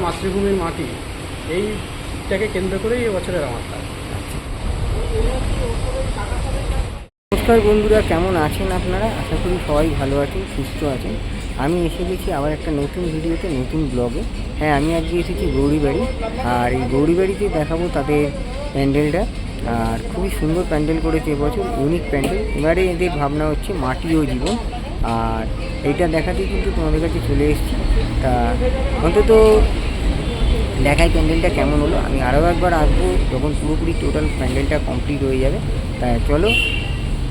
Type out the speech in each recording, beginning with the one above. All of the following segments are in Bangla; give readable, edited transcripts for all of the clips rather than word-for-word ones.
মাতৃভূমির মাটি, এইটাকে কেন্দ্র করেই এবছরের আমার কাজ। নমস্কার বন্ধুরা, কেমন আছেন আপনারা? আশা করি সবাই ভালো আছেন, সুস্থ আছেন। আমি এসে গেছি আবার একটা নতুন ভিডিওতে, নতুন ব্লগে। হ্যাঁ, আমি আজকে এসেছি গৌরীবাড়ি, আর এই গৌরীবাড়িতে দেখাবো তাদের প্যান্ডেলটা। আর খুবই সুন্দর প্যান্ডেল করেছে এবছর, ইউনিক প্যান্ডেল। এবারে এদের ভাবনা হচ্ছে মাটি ও জীবন, আর এইটা দেখাতে কিন্তু তোমাদের কাছে চলে এসেছি। তা অন্তত দেখাই প্যান্ডেলটা কেমন হলো। আমি আরও একবার আসবো যখন পুরোপুরি টোটাল প্যান্ডেলটা কমপ্লিট হয়ে যাবে। তা চলো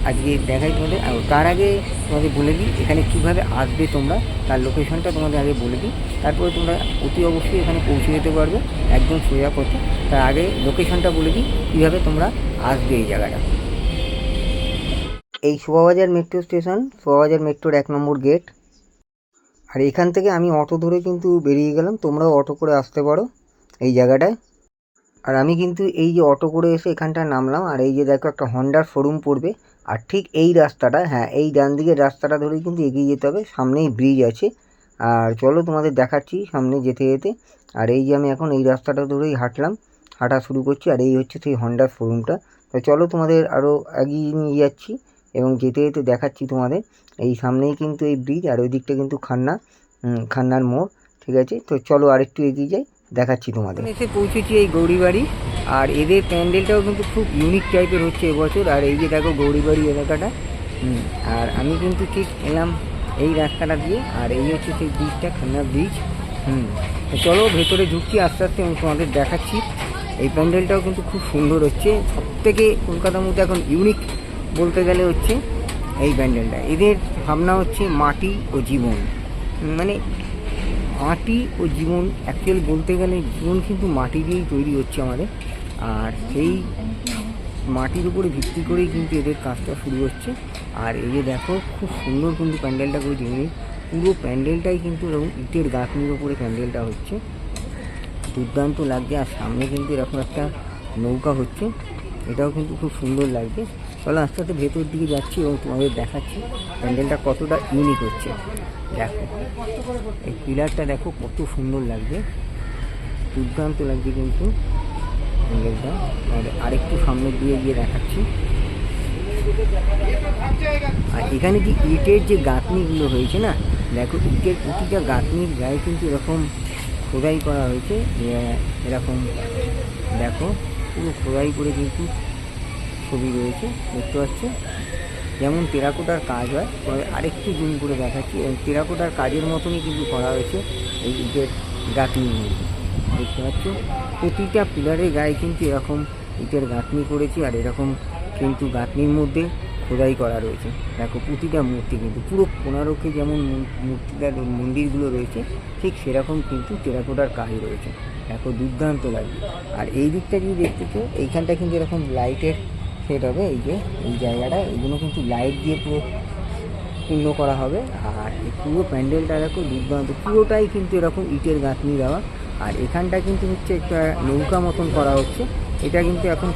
আজকে দেখাই তোমাদের। আর তার আগে তোমাদের বলে দিই এখানে কীভাবে আসবে তোমরা, তার লোকেশনটা তোমাদের আগে বলে দিই। তারপরে তোমরা অতি অবশ্যই এখানে পৌঁছে যেতে পারবে একদম সোজা পথে। তার আগে লোকেশনটা বলে দিই কীভাবে তোমরা আসবে এই জায়গাটা। এই শোভাবাজার মেট্রো স্টেশন, শোভাবাজার মেট্রোর 1 নম্বর গেট। আর এখান থেকে আমি অটো ধরে কিন্তু বেরিয়ে গেলাম, তোমরাও অটো করে আসতে পারো এই জায়গাটায়। আর আমি কিন্তু এই যে অটো করে এসে এখানটায় নামলাম, আর এই যে দেখো একটা হন্ডার শোরুম পড়বে। আর ঠিক এই রাস্তাটা, হ্যাঁ এই ডান দিকের রাস্তাটা ধরেই কিন্তু এগিয়ে যেতে হবে, সামনেই ব্রিজ আছে। আর চলো তোমাদের দেখাচ্ছি সামনে যেতে যেতে। আর এই যে আমি এখন এই রাস্তাটা ধরেই হাঁটা শুরু করছি, আর এই হচ্ছে সেই হন্ডার শোরুমটা। তো চলো তোমাদের আরও এগিয়ে নিয়ে যাচ্ছি এবং যেতে যেতে দেখাচ্ছি তোমাদের। এই সামনেই কিন্তু এই ব্রিজ, আর ওই দিকটা কিন্তু খান্নার মোড়। ঠিক আছে, তো চলো আরেকটু এগিয়ে যাই, দেখাচ্ছি তোমাদের। এসে পৌঁছেছি এই গৌরীবাড়ি, আর এদের প্যান্ডেলটাও কিন্তু খুব ইউনিক টাইপের হচ্ছে এবছর। আর এই যে দেখো গৌরীবাড়ি এলাকাটা। আর আমি কিন্তু ঠিক এলাম এই রাস্তাটা দিয়ে, আর এই হচ্ছে সেই ব্রিজটা, খান্নার ব্রিজ। তো চলো ভেতরে ঢুকছি আস্তে আস্তে, আমি তোমাদের দেখাচ্ছি। এই প্যান্ডেলটাও কিন্তু খুব সুন্দর হচ্ছে, সবথেকে কলকাতার মধ্যে এখন ইউনিক বলতে গেলে হচ্ছে এই প্যান্ডেলটা। এদের ভাবনা হচ্ছে মাটি ও জীবন, মানে মাটি ও জীবন। অ্যাকচুয়ালি বলতে গেলে জীবন কিন্তু মাটি দিয়েই তৈরি হচ্ছে আমাদের, আর সেই মাটির উপরে ভিত্তি করেই কিন্তু এদের কাজটা শুরু হচ্ছে। আর এই যে দেখো খুব সুন্দর কিন্তু প্যান্ডেলটা করেছে, পুরো প্যান্ডেলটাই কিন্তু এরকম ইটের গাঁথনির ওপরে প্যান্ডেলটা হচ্ছে, দুর্দান্ত লাগছে। আর সামনে কিন্তু এরকম একটা নৌকা হচ্ছে, এটাও কিন্তু খুব সুন্দর লাগছে। চলো আস্তে আস্তে ভেতর দিকে যাচ্ছি এবং তোমাদের দেখাচ্ছি প্যান্ডেলটা কতটা ইউনিক হচ্ছে। দেখো এই পিলারটা দেখো কত সুন্দর লাগছে, দুর্দান্ত লাগছে কিন্তু প্যান্ডেলটা। আরেকটু সামনে দিয়ে গিয়ে দেখাচ্ছি। আর এখানে যে ইটের যে গাঁথনিগুলো হয়েছে না, দেখো ইটের প্রতিটা গাঁথনির গায়ে কিন্তু এরকম খোদাই করা হয়েছে। এরকম দেখো পুরো খোদাই করে কিন্তু ছবি রয়েছে, দেখতে পাচ্ছি। যেমন টেরাকোটার কাজ হয়, আরেকটু জুম করে দেখাচ্ছি, এবং টেরাকোটার কাজের মতনই কিন্তু করা হয়েছে এই ইটের গাঁথনির মধ্যে, দেখতে পাচ্ছ। প্রতিটা পিলারের গায়ে কিন্তু এরকম ইটের গাঁথনি করেছি, আর এরকম কিন্তু গাঁথনির মধ্যে খোদাই করা রয়েছে। দেখো প্রতিটা মূর্তি কিন্তু পুরো কোণারকে যেমন মূর্তিটার মন্দিরগুলো রয়েছে, ঠিক সেরকম কিন্তু টেরাকোটার কাজ রয়েছে। দেখো দুর্দান্ত লাগে। আর এই দিকটা যদি দেখতে চাও, এইখানটা কিন্তু এরকম লাইটের সেট হবে, এই যে এই জায়গাটা, এইগুলো কিন্তু লাইট দিয়ে পুরো পূর্ণ করা হবে। আর এই পুরো প্যান্ডেলটা দেখো দুর্দান্ত, পুরোটাই কিন্তু এরকম ইটের গাঁথনি দেওয়া। আর এখানটা কিন্তু হচ্ছে একটা নৌকা মতন করা হচ্ছে, এটা কিন্তু এখন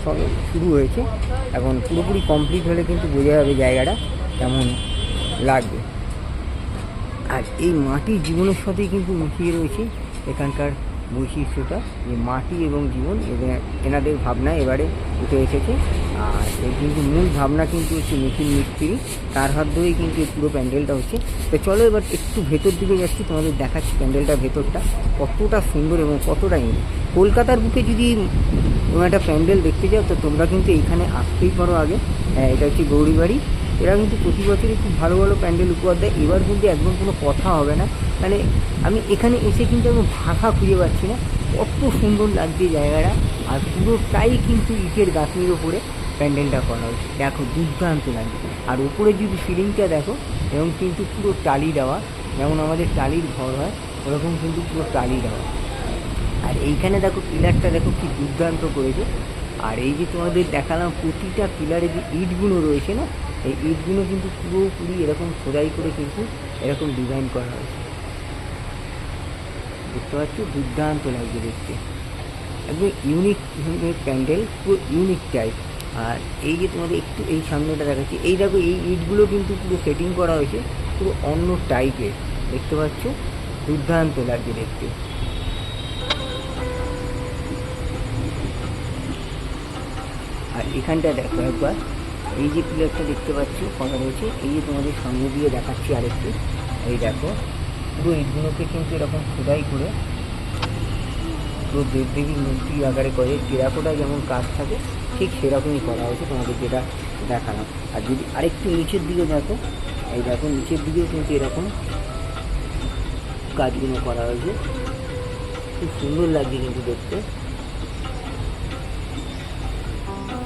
শুরু হয়েছে, এখন পুরোপুরি কমপ্লিট হলে কিন্তু বোঝা যাবে জায়গাটা কেমন লাগবে। আর এই মাটির জীবনের সাথেই কিন্তু মিশিয়ে রয়েছে এখানকার বৈশিষ্ট্যটা, যে মাটি এবং জীবন এনাদের ভাবনা এবারে উঠে এসেছে। আর এই কিন্তু মূল ভাবনা কিন্তু হচ্ছে নিখিল মিস্ত্রি, তার হাত ধরেই কিন্তু এই পুরো প্যান্ডেলটা হচ্ছে। তো চলো এবার একটু ভেতর দিকে যাচ্ছি, তোমাদের দেখাচ্ছি প্যান্ডেলটার ভেতরটা কতটা সুন্দর এবং কতটা ইউনিক। কলকাতার বুকে যদি একটা প্যান্ডেল দেখতে যাও, তো তোমরা কিন্তু এইখানে আসতেই পারো আগে। এটা হচ্ছে গৌরীবাড়ি। এরা কিন্তু প্রতি বছরই খুব ভালো ভালো প্যান্ডেল উপহার দেয়। এবার কিন্তু একদম কোনো কথা হবে না, মানে আমি এখানে এসে কিন্তু আমি ভাষা খুঁজে পাচ্ছি না, কত সুন্দর লাগছে জায়গাটা। আর পুরোটাই কিন্তু ইটের গাঁথনির ওপরে প্যান্ডেলটা করা হয়েছে, দেখো দুর্দান্ত লাগছে। আর উপরে যদি সিলিংটা দেখো, এবং কিন্তু পুরো টালি দেওয়া, যেমন আমাদের টালির ঘর হয় ওরকম কিন্তু পুরো টালি দেওয়া। আর এইখানে দেখো পিলারটা দেখো কি দুর্দান্ত করেছে। আর এই যে তোমাদের দেখালাম প্রতিটা পিলারে যে ইটগুলো রয়েছে না, এই ইটগুলো কিন্তু পুরোপুরি এরকম খোদাই করে কিন্তু এরকম ডিজাইন করা হয়েছে, দেখতে পাচ্ছ, দুর্দান্ত লাগছে দেখতে, একদম ইউনিক প্যান্ডেল, পুরো ইউনিক টাইপ। আর এই যে তোমাদের একটু এই সামনেটা দেখাচ্ছি, এই দেখো এই ইটগুলো কিন্তু পুরো সেটিং করা হয়েছে পুরো অন্য টাইপের, দেখতে পাচ্ছ, দুর্দান্ত লাগছে দেখতে। এখানটা দেখো একবার, এই যে পিলারটা দেখতে পাচ্ছ করা রয়েছে, এই যে তোমাদের সামনে দিয়ে দেখাচ্ছি আরেকটু, এই দেখো পুরো এইগুলোকে কিন্তু এরকম খোদাই করে পুরো দেবদেবীর মূর্তি আকারে করে টেরাকোটা যেমন কাজ থাকে ঠিক সেরকমই করা হয়েছে, তোমাদের যেটা দেখালাম। আর যদি আরেকটু নিচের দিকে দেখো, এই দেখো নিচের দিকেও কিন্তু এরকম কাজগুলো করা হয়েছে, খুব সুন্দর লাগছে কিন্তু দেখতে।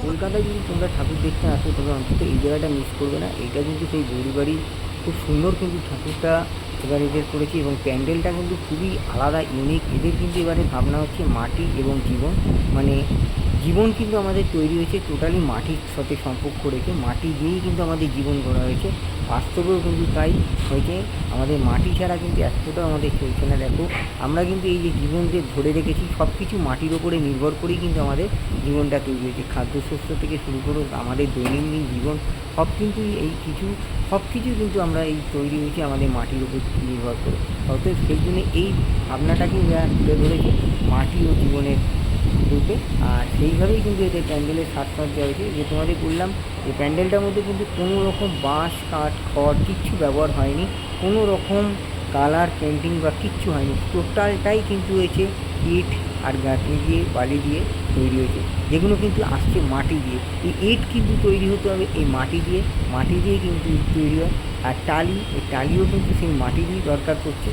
কলকাতায় যদি তোমরা ঠাকুর দেখতে আসো তবে অন্তত এই জায়গাটা মিস করবে না। এইটা কিন্তু সেই গৌরীবাড়ি, খুব সুন্দর কিন্তু ঠাকুরটা এবার এদের করেছি এবং প্যান্ডেলটা কিন্তু খুবই আলাদা ইউনিক। এদের কিন্তু এবারে ভাবনা হচ্ছে মাটি এবং জীবন, মানে জীবন কিন্তু আমাদের তৈরি হয়েছে টোটালি মাটির সাথে সম্পর্ক রেখে, মাটি দিয়েই কিন্তু আমাদের জীবন গড়া হয়েছে। বাস্তবেও কিন্তু তাই হয়েছে, আমাদের মাটি ছাড়া কিন্তু এতটাও আমাদের চলছে না। দেখো আমরা কিন্তু এই যে জীবন যে ধরে রেখেছি সব কিছু মাটির ওপরে নির্ভর করেই কিন্তু আমাদের জীবনটা তৈরি হয়েছে। খাদ্যশস্য থেকে শুরু করে আমাদের দৈনন্দিন জীবন সব কিন্তু সব কিছু কিন্তু আমরা এই তৈরি হয়েছি আমাদের মাটির উপর নির্ভর করে। অতএব সেই জন্য এই ভাবনাটাকে তুলে ধরেছে মাটি ও জীবনের রূপে। আর সেইভাবেই কিন্তু এদের প্যান্ডেলের সাজসজ্জা হয়েছে। যে তোমাদের বললাম এই প্যান্ডেলটার মধ্যে কিন্তু কোনো রকম বাঁশ কাঠ খড় কিচ্ছু ব্যবহার হয়নি, কোনো রকম কালার পেন্টিং বা কিচ্ছু হয়নি, টোটালটাই কিন্তু হয়েছে ইট আর গাঁথনি দিয়ে বালি দিয়ে তৈরি হয়েছে, যেগুলো কিন্তু আসছে মাটি দিয়ে। এই ইট কিন্তু তৈরি হতে হবে এই মাটি দিয়ে কিন্তু ইট তৈরি হয়। আর টালি, এই টালিও কিন্তু সেই মাটি দিয়ে দরকার পড়ছে।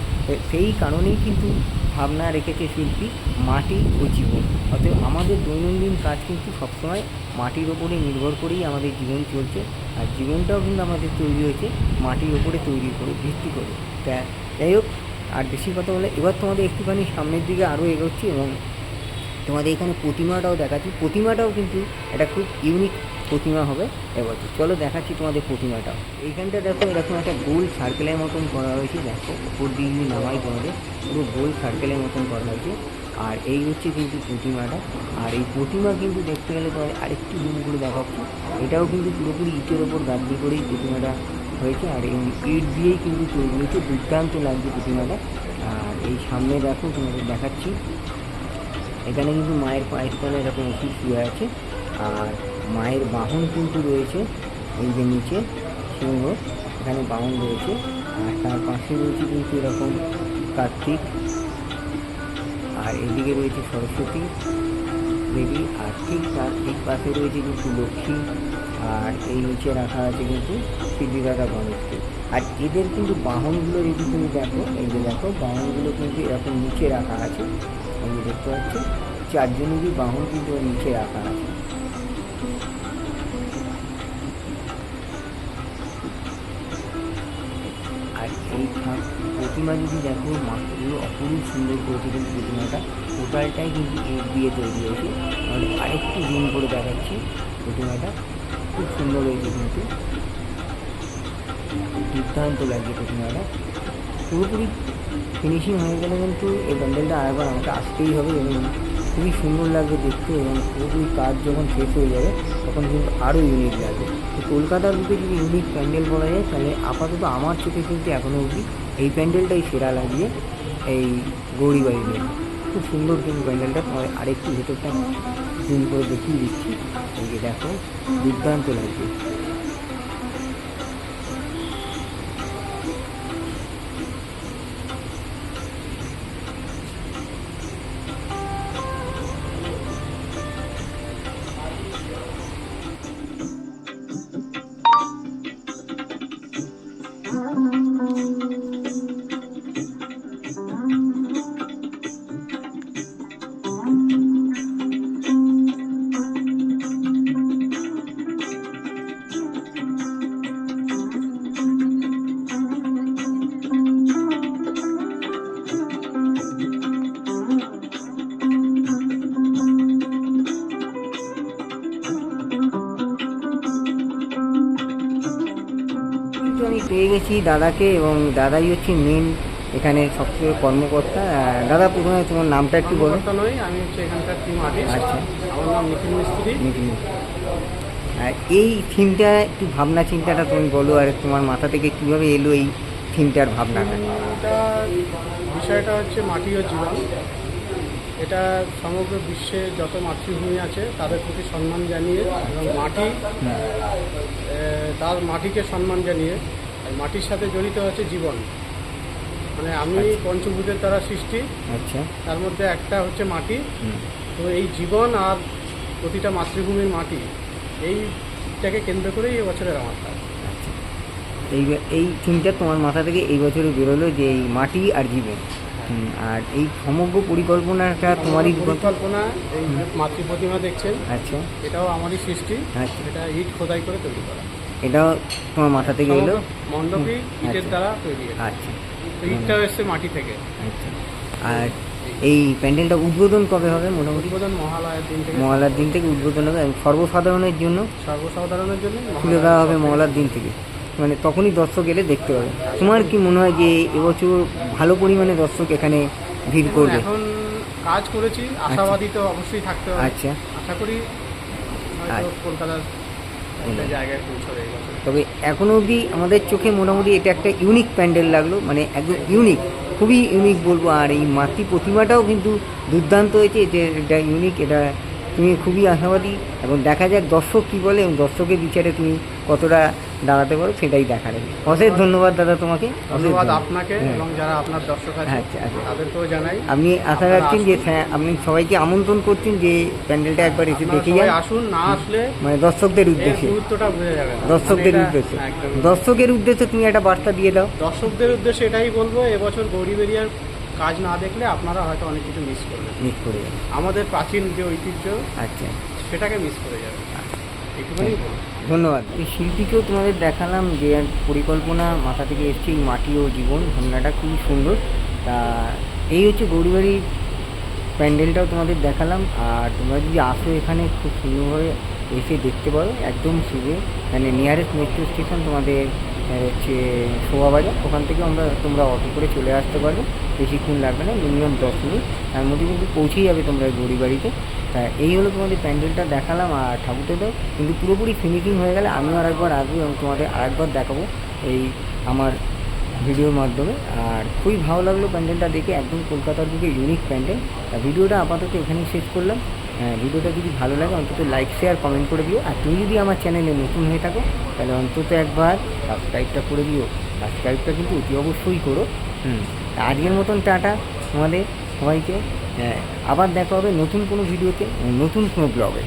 সেই কারণেই কিন্তু ভাবনা রেখেছে শিল্পী মাটি ও জীবন। অতএব আমাদের দৈনন্দিন কাজ কিন্তু সবসময় মাটির ওপরে নির্ভর করেই আমাদের জীবন চলছে, আর জীবনটাও কিন্তু আমাদের তৈরি হয়েছে মাটির ওপরে ভিত্তি করে। তা যাই হোক, আর বেশি কথা বলে এবার তোমাদের একটুখানি সামনের দিকে আরও এগোচ্ছি এবং তোমাদের এখানে প্রতিমাটাও দেখাচ্ছি। প্রতিমাটাও কিন্তু একটা খুব ইউনিক প্রতিমা হবে এবছর। চলো দেখাচ্ছি তোমাদের প্রতিমাটাও। এইখানটা দেখো এরকম একটা গোল সার্কেলের মতন করা হয়েছে, দেখো উপর দিয়ে নামাই তোমাদের পুরো গোল সার্কেলের মতন করা হয়েছে। আর এই হচ্ছে কিন্তু প্রতিমাটা। আর এই প্রতিমা কিন্তু দেখতে গেলে তোমাদের আরেকটু জুম করে দেখাচ্ছি, এটাও কিন্তু পুরোপুরি ইটের ওপর গাঁথনি করেই প্রতিমাটা হয়েছে, আর এই ইট দিয়েই কিন্তু তৈরি হয়েছে। দুর্দান্ত লাগছে প্রতিমাটা। আর এই সামনে দেখো তোমাদের দেখাচ্ছি, এখানে কিন্তু মায়ের পায়ের তলে এরকম ওষুধ শুয়ে আছে, আর মায়ের বাহন কিন্তু রয়েছে এই যে নিচে সিংহ, এখানে বাহন রয়েছে। আর তার পাশে রয়েছে কিন্তু এরকম কার্তিক, আর এদিকে রয়েছে সরস্বতী দেবী, আর ঠিক তার ঠিক পাশে রয়েছে কিন্তু লক্ষ্মী, আর এই নিচে রাখা আছে কিন্তু সিদ্ধিদাতা গণেশকে। আর এদের কিন্তু বাহনগুলো যদি তুমি দেখো, এই যে দেখো বাহনগুলো কিন্তু এরকম নিচে রাখা আছে, এই যে দেখতে পাচ্ছ চারজনেরই বাহন কিন্তু নিচে রাখা আছে। আর এই প্রতিমা যদি দেখো মাত্রগুলো অপরূপ সুন্দর করেছে কিন্তু প্রতিমাটা, টোটালটাই কিন্তু ইট দিয়ে তৈরি হয়েছে। মানে আরেকটু জুম করে দেখাচ্ছি, প্রতিমাটা খুব সুন্দর হয়েছে কিন্তু, দুর্দান্ত লাগছে প্রতিমাটা। পুরোপুরি ফিনিশিং হয়ে গেলে কিন্তু এই প্যান্ডেলটা আরেকবার আমাকে আসতেই হবে এবং খুবই সুন্দর লাগবে দেখতে, এবং পুরোপুরি কাজ যখন শেষ হয়ে যাবে তখন কিন্তু আরও ইউনিক লাগবে। তো কলকাতার বুকে যদি ইউনিক প্যান্ডেল বলা যায় তাহলে আপাতত আমার চোখে কিন্তু এখনও অবধি এই প্যান্ডেলটাই সেরা লাগছে, এই গৌরীবাড়ি নিয়ে। খুব সুন্দর কিন্তু প্যান্ডেলটা। তোমার আরেকটু ভেতরটা জুম করে দেখিয়ে দিচ্ছি, এই যে দেখো দুর্দান্ত লাগছে। আমি পেয়ে গেছি দাদাকে, এবং দাদাই হচ্ছে মেন এখানে সবচেয়ে কর্মকর্তা। দাদা প্রথমে তোমার নামটা একটু বলো। নয়, আমি হচ্ছে এখানকার টিম আর্টিস্ট। আচ্ছা, আমার নাম নিখিল মিস্ত্রি। আর এই থিমটা একটু ভাবনা চিন্তাটা তুমি বলো, আর তোমার মাথা থেকে কীভাবে এলো এই থিমটার ভাবনাটা? এটা বিষয়টা হচ্ছে মাটি ও জীবন। এটা সমগ্র বিশ্বে যত মাতৃভূমি আছে তাদের প্রতি সম্মান জানিয়ে এবং মাটি তার মাটিকে সম্মান জানিয়ে আর মাটির সাথে জড়িত আছে জীবন। মানে আমি পঞ্চভূতের দ্বারা সৃষ্টি, আচ্ছা, তার মধ্যে একটা হচ্ছে মাটি। তো এই জীবন আর প্রতিটা মাতৃভূমির মাটি এইটাকে কেন্দ্র করেই এবছরের আমার কাজ। আচ্ছা, এই চিন্তা তোমার মাথা থেকে এই বছরে বেরোলো যে এই মাটি আর জীবন। আর এই সমগ্র পরিকল্পনাটা তোমারই পরিকল্পনা। এই মাতৃ প্রতিমা দেখছেন, আচ্ছা, এটাও আমারই সৃষ্টি। আচ্ছা, এটা ইট খোদাই করে তৈরি করা, এটাও তোমার মাথা থেকে এলো? মণ্ডপই ইটের আচ্ছা। দ্বারা তৈরি। আচ্ছা, তো ইটটাও এসছে মাটি থেকে। আচ্ছা। আর এই প্যান্ডেলটা উদ্বোধন কবে হবে? মোটামুটি উদ্বোধন মহালয়ার দিন থেকে। মহালয়ার দিন থেকে উদ্বোধন হবে এবং সর্বসাধারণের জন্য সর্বসাধারণের জন্য খুলে দেওয়া হবে মহালয়ার দিন থেকে, মানে তখনই দর্শক এলে দেখতে পাবে। তোমার কি মনে হয় যে এবছর ভালো পরিমাণে দর্শক এখানে ভিড় করবে? এখন কাজ করেছি, আশাবাদী তো অবশ্যই থাকতে হবে। আচ্ছা, আশা করি হয়তো কলকাতার একটা জায়গায় পৌঁছবে এই বছর। তবে এখনও অবধি আমাদের চোখে মোটামুটি এটা একটা ইউনিক প্যান্ডেল লাগলো, মানে একদম ইউনিক, খুবই ইউনিক বলবো। আর এই মাতৃ প্রতিমাটাও কিন্তু দুর্দান্ত হয়েছে, এটা ইউনিক, এটা তুমি খুবই আশাবাদী। এবং দেখা যাক দর্শক কী বলে এবং দর্শকের বিচারে তুমি কতটা দাঁড়াতে পারো সেটাই দেখার। অশেষ ধন্যবাদ দাদা তোমাকে। ধন্যবাদ আপনাকে এবং যারা আপনার দর্শক আছে আচ্ছা, আচ্ছা, তাদেরকেও জানাই। আপনি আশা রাখছেন যে আপনি সবাইকে আমন্ত্রণ করছেন যে প্যান্ডেলটা একবার এসে দেখে যান, আসুন। না আসলে মানে দর্শকদের উদ্দেশ্যে, গুরুত্বটা বুঝে যাবে না। দর্শকদের উদ্দেশ্যে, দর্শকের উদ্দেশ্যে তুমি একটা বার্তা দিয়ে দাও। দর্শকদের উদ্দেশ্যে এটাই বলবো, এবছর গৌরীবেরিয়ার কাজ না দেখলে আপনারা হয়তো অনেক কিছু মিস করবেন, মিস করে যাবে। আমাদের প্রাচীন যে ঐতিহ্য আচ্ছা, সেটাকে মিস করে যাবে। এইটুকুনি বলবো। ধন্যবাদ। এই শিল্পীকেও তোমাদের দেখালাম যে পরিকল্পনা মাথা থেকে এসছে, এই মাটি ও জীবন ভাবনাটা খুবই সুন্দর। তা এই হচ্ছে গৌরীবাড়ির প্যান্ডেলটাও তোমাদের দেখালাম। আর তোমরা যদি আসো এখানে খুব সুন্দরভাবে এসে দেখতে পারো, একদম শুধু মানে নিয়ারেস্ট মেট্রো স্টেশন তোমাদের হচ্ছে শোভাবাজার, ওখান থেকে তোমরা অটো করে চলে আসতে পারবে, বেশিক্ষণ লাগবে না, মিনিমাম 10 মিনিট, তার মধ্যে কিন্তু পৌঁছেই যাবে তোমরা গৌরীবাড়িতে। তা এই হলো তোমাদের প্যান্ডেলটা দেখালাম। আর ঠাকুরটাও কিন্তু পুরোপুরি ফিনিশিং হয়ে গেলে আমিও আরেকবার আসবো এবং তোমাদের আরেকবার দেখাবো এই আমার ভিডিওর মাধ্যমে। আর খুবই ভালো লাগলো প্যান্ডেলটা দেখে, একদম কলকাতার দিকে ইউনিক প্যান্ডেল। ভিডিওটা আপাতত এখানেই শেষ করলাম। ভিডিওটা যদি ভালো লাগে অন্তত লাইক শেয়ার কমেন্ট করে দিও। আর তুমি যদি আমার চ্যানেলে নতুন হয়ে থাকো তাহলে অন্তত একবার সাবস্ক্রাইবটা করে দিও। সাবস্ক্রাইবটা কিন্তু অতি অবশ্যই করো। আজকের মতন টাটা আমাদের সবাইকে। আবার দেখা হবে নতুন কোনো ভিডিওতে, নতুন কোনো ব্লগে।